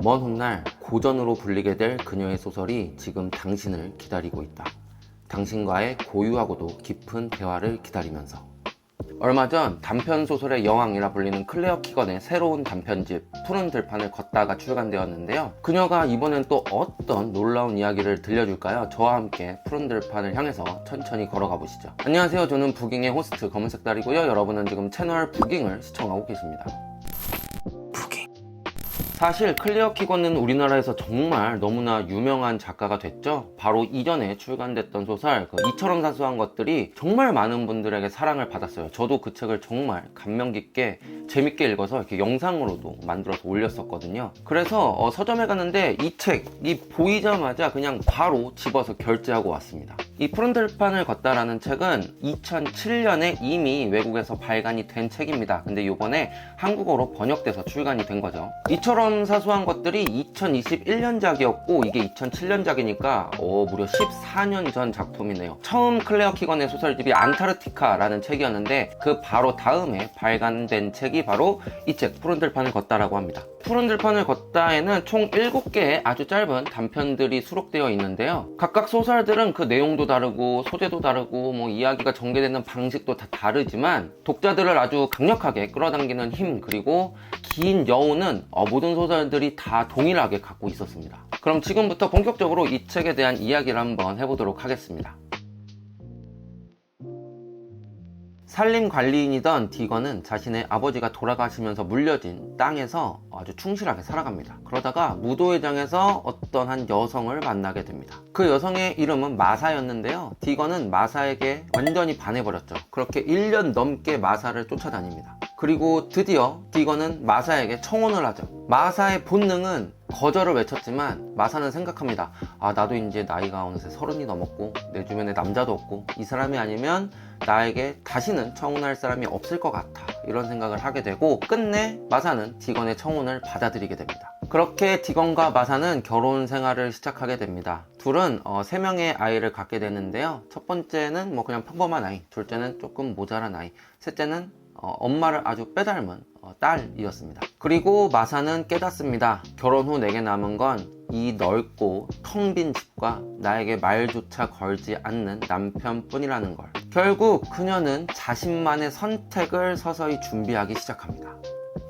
먼 훗날 고전으로 불리게 될 그녀의 소설이 지금 당신을 기다리고 있다. 당신과의 고유하고도 깊은 대화를 기다리면서. 얼마 전 단편 소설의 여왕이라 불리는 클레어 키건의 새로운 단편집 푸른 들판을 걷다가 출간되었는데요. 그녀가 이번엔 또 어떤 놀라운 이야기를 들려줄까요? 저와 함께 푸른 들판을 향해서 천천히 걸어가 보시죠. 안녕하세요. 저는 부깅의 호스트 검은색달이고요. 여러분은 지금 채널 부깅을 시청하고 계십니다. 사실 클레어 키건은 우리나라에서 정말 너무나 유명한 작가가 됐죠. 바로 이전에 출간됐던 소설 이처럼 사소한 것들이 정말 많은 분들에게 사랑을 받았어요. 저도 그 책을 정말 감명 깊게 재밌게 읽어서 이렇게 영상으로도 만들어서 올렸었거든요. 그래서 서점에 갔는데 이 책이 보이자마자 그냥 바로 집어서 결제하고 왔습니다. 이 푸른 들판을 걷다라는 책은 2007년에 이미 외국에서 발간이 된 책입니다. 근데 이번에 한국어로 번역돼서 출간이 된 거죠. 이처럼 사소한 것들이 2021년작이었고 이게 2007년작이니까 무려 14년 전 작품이네요. 처음 클레어 키건의 소설집이 안타르티카라는 책이었는데 그 바로 다음에 발간된 책이 바로 이 책 푸른 들판을 걷다라고 합니다. 푸른 들판을 걷다에는 총 7개의 아주 짧은 단편들이 수록되어 있는데요. 각각 소설들은 그 내용도 다르고 소재도 다르고 이야기가 전개되는 방식도 다 다르지만 독자들을 아주 강력하게 끌어당기는 힘 그리고 긴 여운은 모든 소설들이 다 동일하게 갖고 있었습니다. 그럼 지금부터 본격적으로 이 책에 대한 이야기를 한번 해보도록 하겠습니다. 산림관리인이던 디건은 자신의 아버지가 돌아가시면서 물려진 땅에서 아주 충실하게 살아갑니다. 그러다가 무도회장에서 어떤 한 여성을 만나게 됩니다. 그 여성의 이름은 마사였는데요. 디건은 마사에게 완전히 반해버렸죠. 그렇게 1년 넘게 마사를 쫓아다닙니다. 그리고 드디어 디건은 마사에게 청혼을 하죠. 마사의 본능은 거절을 외쳤지만 마사는 생각합니다. 나도 이제 나이가 어느새 30이 넘었고 내 주변에 남자도 없고 이 사람이 아니면 나에게 다시는 청혼할 사람이 없을 것 같아, 이런 생각을 하게 되고 끝내 마사는 디건의 청혼을 받아들이게 됩니다. 그렇게 디건과 마사는 결혼 생활을 시작하게 됩니다. 둘은 3명의 아이를 갖게 되는데요. 첫 번째는 그냥 평범한 아이, 둘째는 조금 모자란 아이, 셋째는 엄마를 아주 빼닮은 딸이었습니다. 그리고 마사는 깨닫습니다. 결혼 후 내게 남은 건 이 넓고 텅 빈 집과 나에게 말조차 걸지 않는 남편뿐이라는 걸. 결국 그녀는 자신만의 선택을 서서히 준비하기 시작합니다.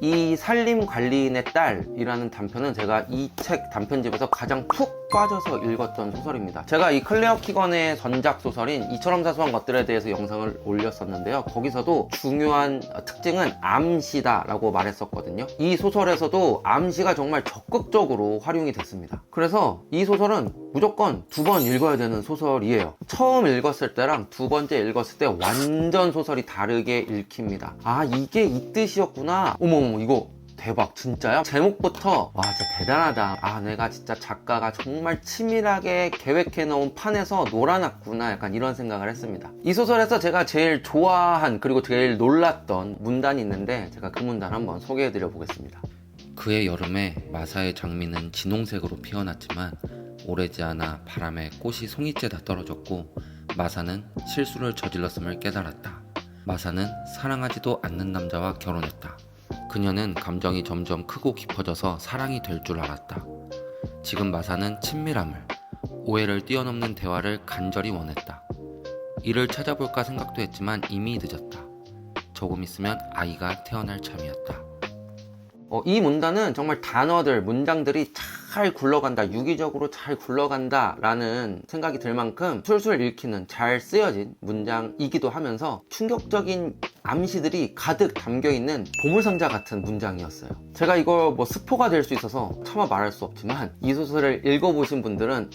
이 산림관리인의 딸이라는 단편은 제가 이 책 단편집에서 가장 푹 빠져서 읽었던 소설입니다. 제가 이 클레어 키건의 전작 소설인 이처럼 사소한 것들에 대해서 영상을 올렸었는데요. 거기서도 중요한 특징은 암시다 라고 말했었거든요. 이 소설에서도 암시가 정말 적극적으로 활용이 됐습니다. 그래서 이 소설은 무조건 2번 읽어야 되는 소설이에요. 처음 읽었을 때랑 두 번째 읽었을 때 완전 소설이 다르게 읽힙니다. 이게 이 뜻이었구나. 어머 이거 대박, 진짜요? 제목부터 와 진짜 대단하다. 내가 진짜 작가가 정말 치밀하게 계획해 놓은 판에서 놀아놨구나, 약간 이런 생각을 했습니다. 이 소설에서 제가 제일 좋아한 그리고 제일 놀랐던 문단이 있는데 제가 그 문단 한번 소개해 드려 보겠습니다. 그해 여름에 마사의 장미는 진홍색으로 피어났지만 오래지 않아 바람에 꽃이 송이째 다 떨어졌고 마사는 실수를 저질렀음을 깨달았다. 마사는 사랑하지도 않는 남자와 결혼했다. 그녀는 감정이 점점 크고 깊어져서 사랑이 될 줄 알았다. 지금 마사는 친밀함을, 오해를 뛰어넘는 대화를 간절히 원했다. 이를 찾아볼까 생각도 했지만 이미 늦었다. 조금 있으면 아이가 태어날 참이었다. 이 문단은 정말 단어들, 문장들이 잘 굴러간다, 유기적으로 잘 굴러간다 라는 생각이 들 만큼 술술 읽히는 잘 쓰여진 문장이기도 하면서 충격적인 암시들이 가득 담겨있는 보물상자 같은 문장이었어요. 제가 이걸 스포가 될 수 있어서 차마 말할 수 없지만 이 소설을 읽어보신 분들은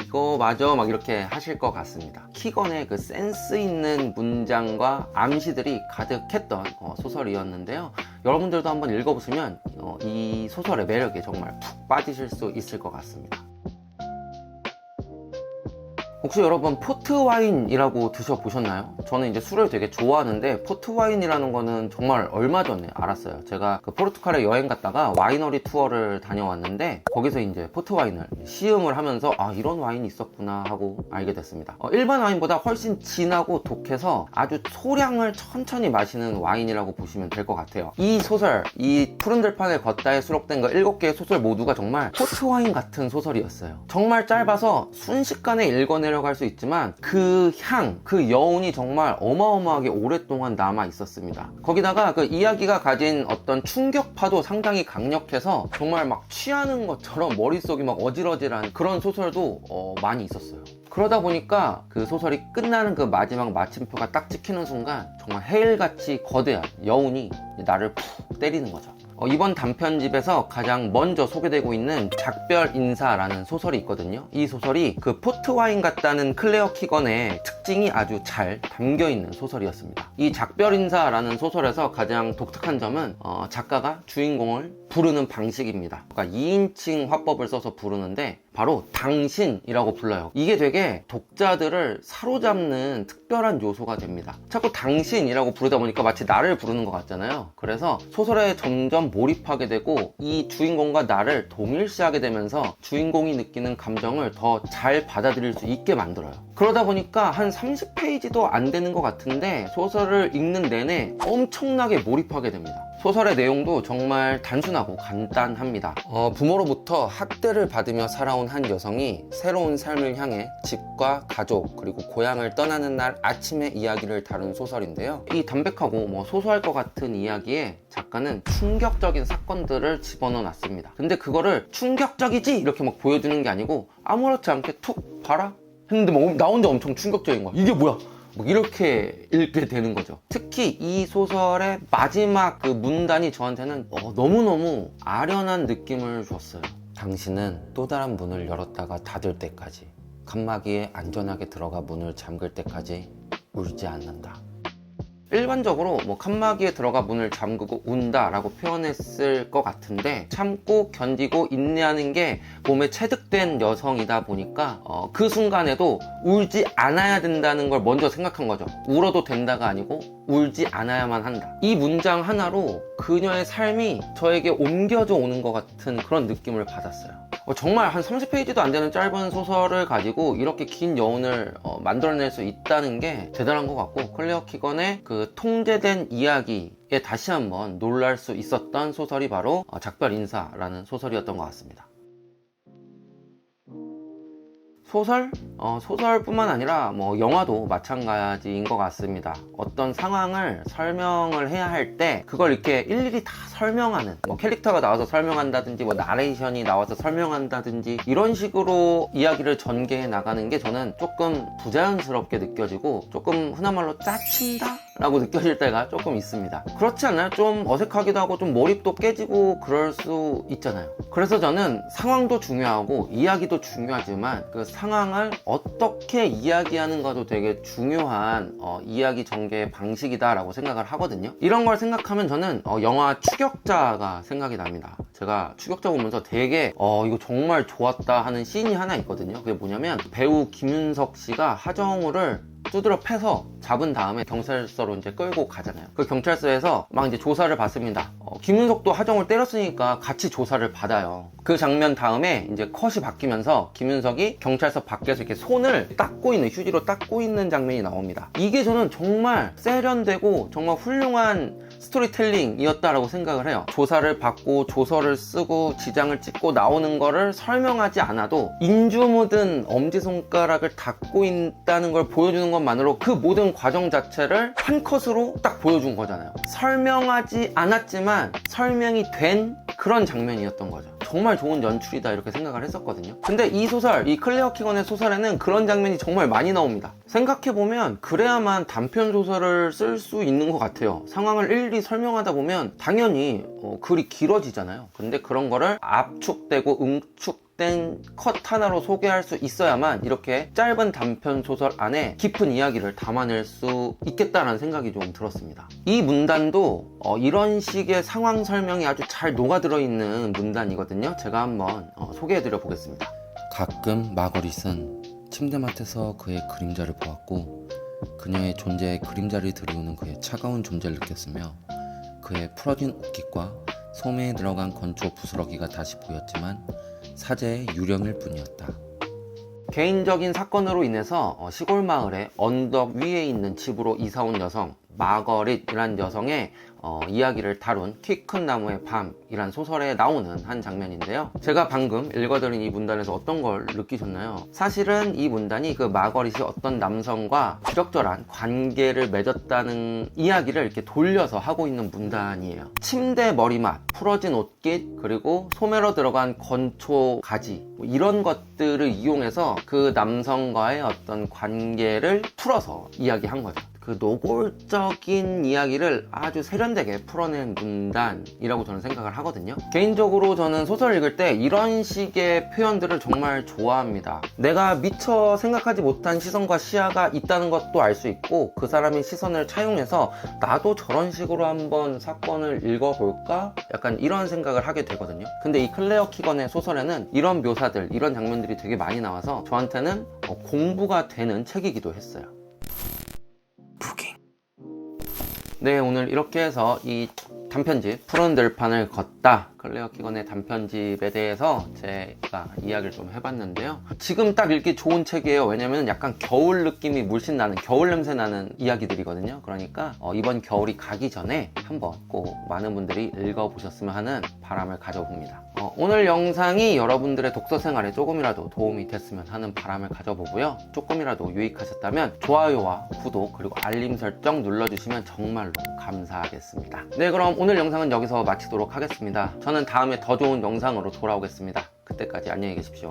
이거 맞아 막 이렇게 하실 것 같습니다. 키건의 그 센스 있는 문장과 암시들이 가득했던 소설이었는데요. 여러분들도 한번 읽어보시면 이 소설의 매력에 정말 푹 빠지실 수 있을 것 같습니다. 혹시 여러분 포트와인이라고 드셔보셨나요? 저는 이제 술을 되게 좋아하는데 포트와인이라는 거는 정말 얼마 전에 알았어요. 제가 그 포르투갈에 여행 갔다가 와이너리 투어를 다녀왔는데 거기서 이제 포트와인을 시음을 하면서 아 이런 와인이 있었구나 하고 알게 됐습니다. 일반 와인보다 훨씬 진하고 독해서 아주 소량을 천천히 마시는 와인이라고 보시면 될 것 같아요. 이 소설, 이 푸른 들판을 걷다에 수록된 그 7개의 소설 모두가 정말 포트와인 같은 소설이었어요. 정말 짧아서 순식간에 읽어내려고 할 수 있지만 그 향, 그 여운이 정말 어마어마하게 오랫동안 남아 있었습니다. 거기다가 그 이야기가 가진 어떤 충격파도 상당히 강력해서 정말 막 취하는 것처럼 머릿속이 막 어질어질한 그런 소설도 많이 있었어요. 그러다 보니까 그 소설이 끝나는 그 마지막 마침표가 딱 찍히는 순간 정말 해일같이 거대한 여운이 나를 푹 때리는 거죠. 이번 단편집에서 가장 먼저 소개되고 있는 작별 인사라는 소설이 있거든요. 이 소설이 그 포트와인 같다는 클레어 키건의 특징이 아주 잘 담겨있는 소설이었습니다. 이 작별 인사라는 소설에서 가장 독특한 점은 작가가 주인공을 부르는 방식입니다. 그러니까 2인칭 화법을 써서 부르는데 바로 당신이라고 불러요. 이게 되게 독자들을 사로잡는 특별한 요소가 됩니다. 자꾸 당신이라고 부르다 보니까 마치 나를 부르는 것 같잖아요. 그래서 소설에 점점 몰입하게 되고 이 주인공과 나를 동일시하게 되면서 주인공이 느끼는 감정을 더 잘 받아들일 수 있게 만들어요. 그러다 보니까 한 30페이지도 안 되는 것 같은데 소설을 읽는 내내 엄청나게 몰입하게 됩니다. 소설의 내용도 정말 단순하고 간단합니다. 부모로부터 학대를 받으며 살아온 한 여성이 새로운 삶을 향해 집과 가족 그리고 고향을 떠나는 날 아침의 이야기를 다룬 소설인데요. 이 담백하고 소소할 것 같은 이야기에 작가는 충격적인 사건들을 집어넣어 놨습니다. 근데 그거를 충격적이지 이렇게 막 보여주는 게 아니고 아무렇지 않게 툭 봐라 했는데 나 혼자 엄청 충격적인 거야. 이게 뭐야? 이렇게 읽게 되는 거죠. 특히 이 소설의 마지막 그 문단이 저한테는 너무너무 아련한 느낌을 줬어요. 당신은 또 다른 문을 열었다가 닫을 때까지, 칸막이에 안전하게 들어가 문을 잠글 때까지 울지 않는다. 일반적으로 칸막이에 들어가 문을 잠그고 운다 라고 표현했을 것 같은데 참고 견디고 인내하는 게 몸에 체득된 여성이다 보니까 그 순간에도 울지 않아야 된다는 걸 먼저 생각한 거죠. 울어도 된다가 아니고 울지 않아야만 한다. 이 문장 하나로 그녀의 삶이 저에게 옮겨져 오는 것 같은 그런 느낌을 받았어요. 정말 한 30페이지도 안 되는 짧은 소설을 가지고 이렇게 긴 여운을 만들어낼 수 있다는 게 대단한 것 같고, 클레어 키건의 그 통제된 이야기에 다시 한번 놀랄 수 있었던 소설이 바로 작별 인사라는 소설이었던 것 같습니다. 소설뿐만 아니라 영화도 마찬가지인 것 같습니다. 어떤 상황을 설명을 해야 할 때 그걸 이렇게 일일이 다 설명하는, 캐릭터가 나와서 설명한다든지 나레이션이 나와서 설명한다든지 이런 식으로 이야기를 전개해 나가는 게 저는 조금 부자연스럽게 느껴지고 조금 흔한 말로 짜친다? 라고 느껴질 때가 조금 있습니다. 그렇지 않나요? 좀 어색하기도 하고 좀 몰입도 깨지고 그럴 수 있잖아요. 그래서 저는 상황도 중요하고 이야기도 중요하지만 그 상황을 어떻게 이야기하는 것도 되게 중요한 이야기 전개 방식이다 라고 생각을 하거든요. 이런 걸 생각하면 저는 영화 추격자가 생각이 납니다. 제가 추격자 보면서 되게 이거 정말 좋았다 하는 씬이 하나 있거든요. 그게 뭐냐면 배우 김윤석 씨가 하정우를 두드려 패서 잡은 다음에 경찰서로 이제 끌고 가잖아요. 그 경찰서에서 막 이제 조사를 받습니다. 김윤석도 하정우를 때렸으니까 같이 조사를 받아요. 그 장면 다음에 이제 컷이 바뀌면서 김윤석이 경찰서 밖에서 이렇게 손을 닦고 있는, 휴지로 닦고 있는 장면이 나옵니다. 이게 저는 정말 세련되고 정말 훌륭한 스토리텔링이었다라고 생각을 해요. 조사를 받고 조서를 쓰고 지장을 찍고 나오는 거를 설명하지 않아도 인주 묻은 엄지손가락을 닦고 있다는 걸 보여주는 것만으로 그 모든 과정 자체를 한 컷으로 딱 보여준 거잖아요. 설명하지 않았지만 설명이 된 그런 장면이었던 거죠. 정말 좋은 연출이다 이렇게 생각을 했었거든요. 근데 이 소설, 이 클레어 키건의 소설에는 그런 장면이 정말 많이 나옵니다. 생각해보면 그래야만 단편 소설을 쓸 수 있는 것 같아요. 상황을 일일이 설명하다 보면 당연히 글이 길어지잖아요. 근데 그런 거를 압축되고 응축된 컷 하나로 소개할 수 있어야만 이렇게 짧은 단편 소설 안에 깊은 이야기를 담아낼 수 있겠다라는 생각이 좀 들었습니다. 이 문단도 이런 식의 상황 설명이 아주 잘 녹아들어 있는 문단이거든요. 제가 한번 소개해 드려 보겠습니다. 가끔 마거릿은 침대맡에서 그의 그림자를 보았고 그녀의 존재에 그림자를 들이우는 그의 차가운 존재를 느꼈으며 그의 풀어진 옷깃과 소매에 들어간 건조 부스러기가 다시 보였지만 사제의 유령일 뿐이었다. 개인적인 사건으로 인해서 시골 마을의 언덕 위에 있는 집으로 이사온 여성 마거릿이란 여성의 이야기를 다룬 키 큰 나무의 밤이란 소설에 나오는 한 장면인데요. 제가 방금 읽어드린 이 문단에서 어떤 걸 느끼셨나요? 사실은 이 문단이 그 마거릿이 어떤 남성과 부적절한 관계를 맺었다는 이야기를 이렇게 돌려서 하고 있는 문단이에요. 침대 머리맡, 풀어진 옷깃, 그리고 소매로 들어간 건초 가지, 뭐 이런 것들을 이용해서 그 남성과의 어떤 관계를 풀어서 이야기한 거죠. 그 노골적인 이야기를 아주 세련되게 풀어낸 문단이라고 저는 생각을 하거든요. 개인적으로 저는 소설을 읽을 때 이런 식의 표현들을 정말 좋아합니다. 내가 미처 생각하지 못한 시선과 시야가 있다는 것도 알 수 있고 그 사람의 시선을 차용해서 나도 저런 식으로 한번 사건을 읽어볼까? 약간 이런 생각을 하게 되거든요. 근데 이 클레어 키건의 소설에는 이런 묘사들, 이런 장면들이 되게 많이 나와서 저한테는 공부가 되는 책이기도 했어요. 네, 오늘 이렇게 해서 이 단편집 푸른 들판을 걷다 클레어 키건의 단편집에 대해서 제가 이야기를 좀 해봤는데요. 지금 딱 읽기 좋은 책이에요. 왜냐면 약간 겨울 느낌이 물씬 나는, 겨울 냄새 나는 이야기들이거든요. 그러니까 이번 겨울이 가기 전에 한번 꼭 많은 분들이 읽어보셨으면 하는 바람을 가져봅니다. 오늘 영상이 여러분들의 독서 생활에 조금이라도 도움이 됐으면 하는 바람을 가져보고요. 조금이라도 유익하셨다면 좋아요와 구독 그리고 알림 설정 눌러주시면 정말로 감사하겠습니다. 네, 그럼 오늘 영상은 여기서 마치도록 하겠습니다. 저는 다음에 더 좋은 영상으로 돌아오겠습니다. 그때까지 안녕히 계십시오.